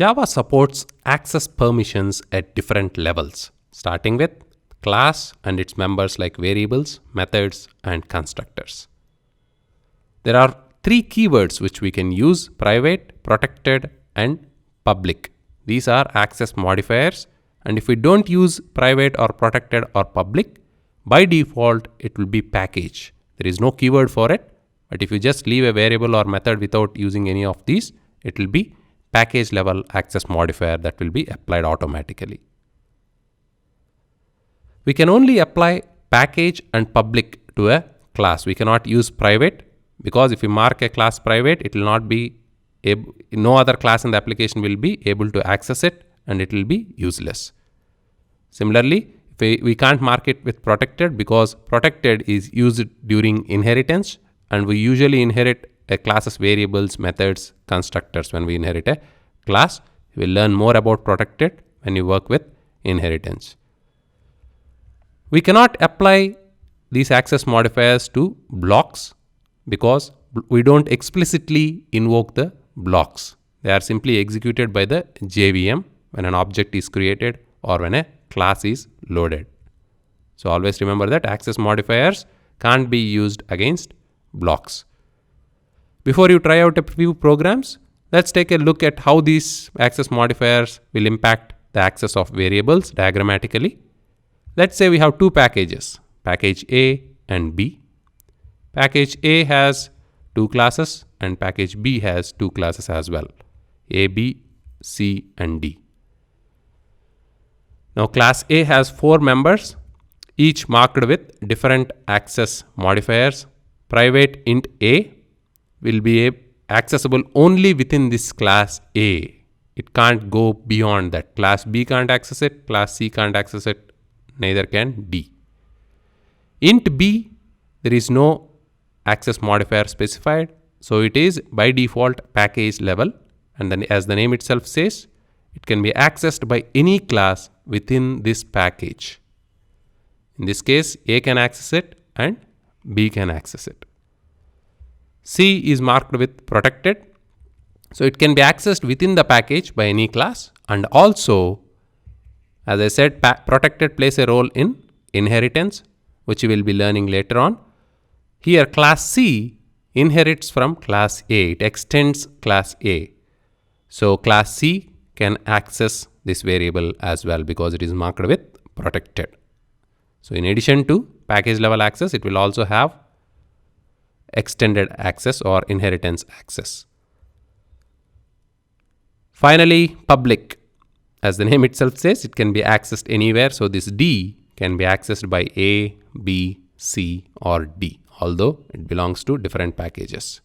Java supports access permissions at different levels, starting with class and its members like variables, methods, and constructors. There are three keywords which we can use: private, protected, and public. These are access modifiers, and if we don't use private or protected or public, by default it will be package. There is no keyword for it, but if you just leave a variable or method without using any of these, it will be package level access modifier that will be applied automatically. We can only apply package and public to a class. We cannot use private, because if we mark a class private, it will not be able, no other class in the application will be able to access it, and it will be useless. Similarly, we can't mark it with protected, because protected is used during inheritance, and we usually inherit a class's variables, methods, constructors when we inherit a class. You will learn more about protected when you work with inheritance. We cannot apply these access modifiers to blocks because we don't explicitly invoke the blocks. They are simply executed by the JVM when an object is created or when a class is loaded. So always remember that access modifiers can't be used against blocks. Before you try out a few programs, let's take a look at how these access modifiers will impact the access of variables diagrammatically. Let's say we have two packages, package A and B. Package A has two classes and package B has two classes as well, A, B, C, and D. Now class A has four members, each marked with different access modifiers. Private int A will be accessible only within this class A. It can't go beyond that. Class B can't access it, class C can't access it, neither can D. Int B, there is no access modifier specified, so it is by default package level, and then as the name itself says, it can be accessed by any class within this package. In this case, A can access it and B can access it. C is marked with protected, so it can be accessed within the package by any class, and also, as I said, protected plays a role in inheritance, which we will be learning later on. Here class C inherits from class A, it extends class A. So class C can access this variable as well because it is marked with protected. So in addition to package level access, it will also have extended access or inheritance access. Finally, public. As the name itself says, it can be accessed anywhere. So this D can be accessed by A, B, C, or D, although it belongs to different packages.